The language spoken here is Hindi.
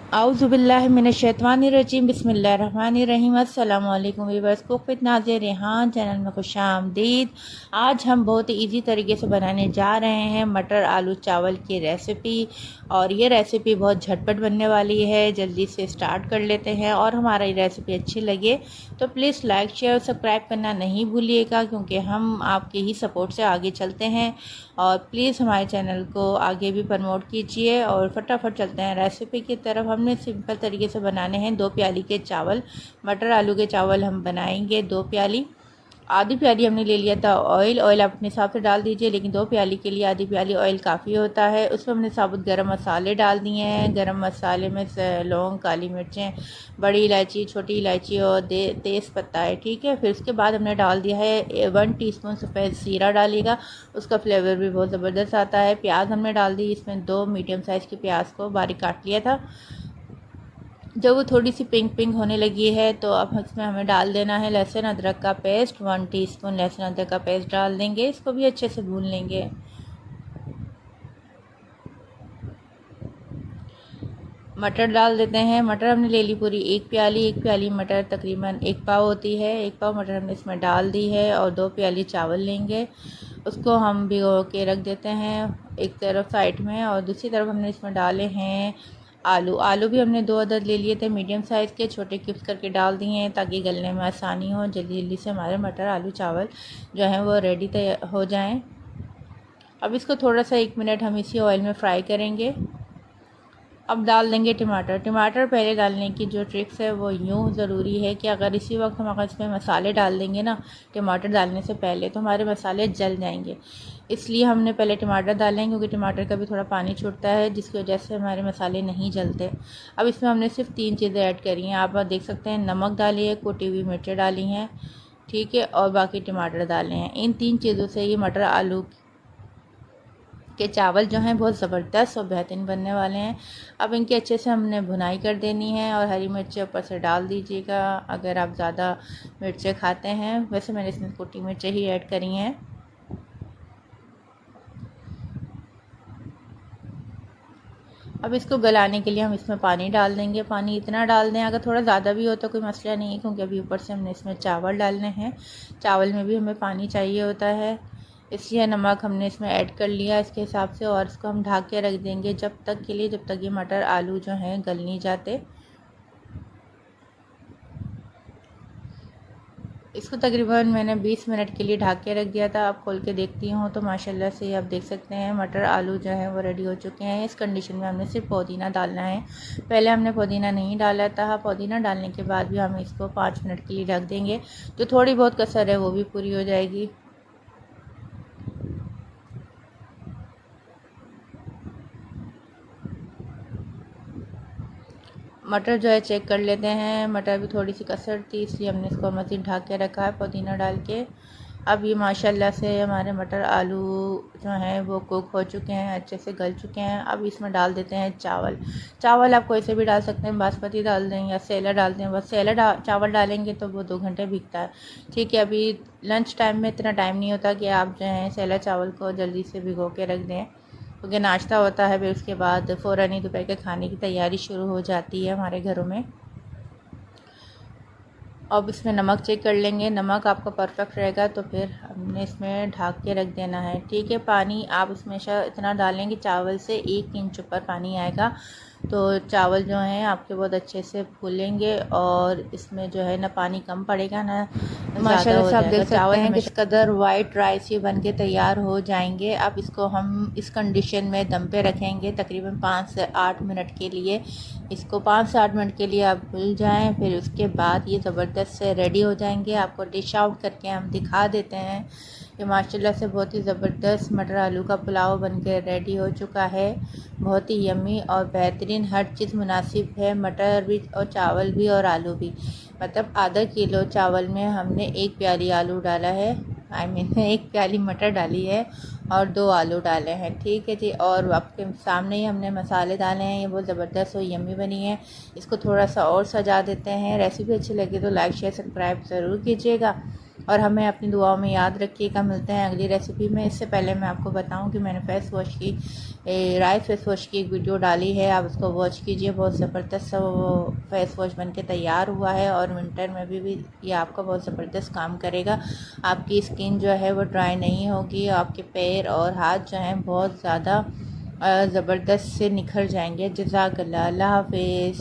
आउज़ुबिल्लाहिमिनश्शैतानिर्रजीम बिस्मिल्लाहिर्रहमानिर्रहीम। अस्सलामु अलैकुम viewers, cook with Nazia Rehan channel में खुशामदीद। आज हम बहुत ही इजी तरीके से बनाने जा रहे हैं मटर आलू चावल की रेसिपी, और ये रेसिपी बहुत झटपट बनने वाली है। जल्दी से स्टार्ट कर लेते हैं, और हमारा ये रेसिपी अच्छी लगे तो प्लीज़ लाइक शेयर और सब्सक्राइब करना नहीं भूलिएगा, क्योंकि हम आपके ही सपोर्ट से आगे चलते हैं। और प्लीज़ हमारे चैनल को आगे भी प्रमोट कीजिए। और फटाफट चलते हैं रेसिपी की तरफ। हमने सिंपल तरीके से बनाने हैं 2 प्याली के चावल, मटर आलू के चावल हम बनाएंगे 2 प्याली। आधी प्याली हमने ले लिया था ऑयल आप अपने हिसाब से डाल दीजिए, लेकिन 2 प्याली के लिए आधी प्याली ऑयल काफ़ी होता है। उसमें हमने साबुत गरम मसाले डाल दिए हैं। गरम मसाले में लौंग, काली मिर्चें, बड़ी इलायची, छोटी इलायची और तेज़ पत्ता है, ठीक है। फिर उसके बाद हमने डाल दिया है 1 टीस्पून सफ़ेद ज़ीरा डालिएगा, उसका फ्लेवर भी बहुत ज़बरदस्त आता है। प्याज हमने डाल दी, इसमें 2 मीडियम साइज़ की प्याज को बारीक काट लिया था। जब वो थोड़ी सी पिंक पिंक होने लगी है तो अब इसमें हमें डाल देना है लहसुन अदरक का पेस्ट। 1 टीस्पून लहसुन अदरक का पेस्ट डाल देंगे, इसको भी अच्छे से भून लेंगे। मटर डाल देते हैं। मटर हमने ले ली पूरी 1 प्याली मटर तकरीबन 1 पाव होती है। 1 पाव मटर हमने इसमें डाल दी है, और 2 प्याली चावल लेंगे, उसको हम भिगो के रख देते हैं एक तरफ साइड में। और दूसरी तरफ हमने इसमें डाले हैं आलू भी हमने 2 अदद ले लिए थे मीडियम साइज़ के, छोटे क्यूब्स करके डाल दिए हैं ताकि गलने में आसानी हो। जल्दी जल्दी से हमारे मटर आलू चावल जो हैं वो रेडी हो जाएं। अब इसको थोड़ा सा 1 मिनट हम इसी ऑयल में फ्राई करेंगे। अब डाल देंगे टमाटर पहले डालने की जो ट्रिक्स है वो यूँ ज़रूरी है कि अगर इसी वक्त हम अगर इसमें मसाले डाल देंगे ना टमाटर डालने से पहले, तो हमारे मसाले जल जाएंगे। इसलिए हमने पहले टमाटर डाले हैं, क्योंकि टमाटर का भी थोड़ा पानी छूटता है, जिसकी वजह से हमारे मसाले नहीं जलते। अब इसमें हमने सिर्फ 3 चीज़ें ऐड करी हैं। आप देख सकते हैं, नमक डाली है, कुटी हुई मिर्चें डाली हैं, ठीक है, और बाकी टमाटर डाले हैं। इन 3 चीज़ों से ये मटर आलू के चावल जो हैं बहुत ज़बरदस्त और बेहतरीन बनने वाले हैं। अब इनकी अच्छे से हमने भुनाई कर देनी है, और हरी मिर्चें ऊपर से डाल दीजिएगा अगर आप ज़्यादा मिर्चें खाते हैं। वैसे मैंने इसमें कुटी मिर्चें ही ऐड करी हैं। अब इसको गलाने के लिए हम इसमें पानी डाल देंगे। पानी इतना डाल दें, अगर थोड़ा ज़्यादा भी हो तो कोई मसला नहीं है, क्योंकि अभी ऊपर से हमने इसमें चावल डालने हैं। चावल में भी हमें पानी चाहिए होता है, इसलिए नमक हमने इसमें ऐड कर लिया इसके हिसाब से। और इसको हम ढक के रख देंगे जब तक ये मटर आलू जो हैं गल नहीं जाते। इसको तकरीबन मैंने 20 मिनट के लिए ढक के रख दिया था। अब खोल के देखती हूँ तो माशाल्लाह से आप देख सकते हैं मटर आलू जो है वो रेडी हो चुके हैं। इस कंडीशन में हमने सिर्फ पुदीना डालना है। पहले हमने पुदीना नहीं डाला था। पुदीना डालने के बाद भी हम इसको 5 मिनट के लिए ढक देंगे, जो थोड़ी बहुत कसर है वो भी पूरी हो जाएगी। मटर जो है चेक कर लेते हैं, मटर भी थोड़ी सी कसर थी, इसलिए हमने इसको मज़ीद ढक के रखा है पुदीना डाल के। अब ये माशाल्लाह से हमारे मटर आलू जो हैं वो कुक हो चुके हैं, अच्छे से गल चुके हैं। अब इसमें डाल देते हैं चावल आप कोई से भी डाल सकते हैं, बासमती डाल दें या सेला डाल दें। बस सेला चावल डालेंगे तो वो 2 घंटे भीगता है, ठीक है। अभी लंच टाइम में इतना टाइम नहीं होता कि आप जो हैं सेला चावल को जल्दी से भिगो के रख दें, क्योंकि नाश्ता होता है, फिर उसके बाद फ़ौरन ही दोपहर के खाने की तैयारी शुरू हो जाती है हमारे घरों में। अब इसमें नमक चेक कर लेंगे, नमक आपका परफेक्ट रहेगा तो फिर हमने इसमें ढक के रख देना है, ठीक है। पानी आप इसमें इतना डालेंगे चावल से 1 इंच ऊपर पानी आएगा, तो चावल जो हैं आपके बहुत अच्छे से फूलेंगे, और इसमें जो है ना पानी कम पड़ेगा ना माशाल्लाह से। आप देख सकते हैं किस कदर वाइट राइस ये बन के तैयार हो जाएंगे। अब इसको हम इस कंडीशन में दम पे रखेंगे तकरीबन 5 से 8 मिनट के लिए। इसको 5 से 8 मिनट के लिए आप भूल जाएं, फिर उसके बाद ये ज़बरदस्त से रेडी हो जाएंगे। आपको डिश आउट करके हम दिखा देते हैं कि माशाल्लाह से बहुत ही ज़बरदस्त मटर आलू का पुलाव बनके रेडी हो चुका है। बहुत ही यम्मी और बेहतरीन, हर चीज़ मुनासिब है, मटर भी और चावल भी और आलू भी। मतलब आधा किलो चावल में हमने 1 प्याली आलू डाला है, आई मीन 1 प्याली मटर डाली है, और 2 आलू डाले हैं, ठीक है जी। और आपके सामने ही हमने मसाले डाले हैं, ये बहुत ज़बरदस्त और यम्मी बनी है। इसको थोड़ा सा और सजा देते हैं। रेसिपी अच्छी लगी तो लाइक शेयर सब्सक्राइब ज़रूर कीजिएगा। और हमें अपनी दुआओं में याद रखिएगा। मिलते हैं अगली रेसिपी में। इससे पहले मैं आपको बताऊं कि मैंने फेस वॉश की राइस फेस वॉश की एक वीडियो डाली है, आप उसको वॉच कीजिए। बहुत ज़बरदस्त वो फेस वॉश बन के तैयार हुआ है और विंटर में भी ये आपका बहुत ज़बरदस्त काम करेगा। आपकी स्किन जो है वो ड्राई नहीं होगी, आपके पैर और हाथ जो हैं बहुत ज़्यादा ज़बरदस्त से निखर जाएंगे। जज़ाकल्लाह, अल्लाह हाफ़िज़।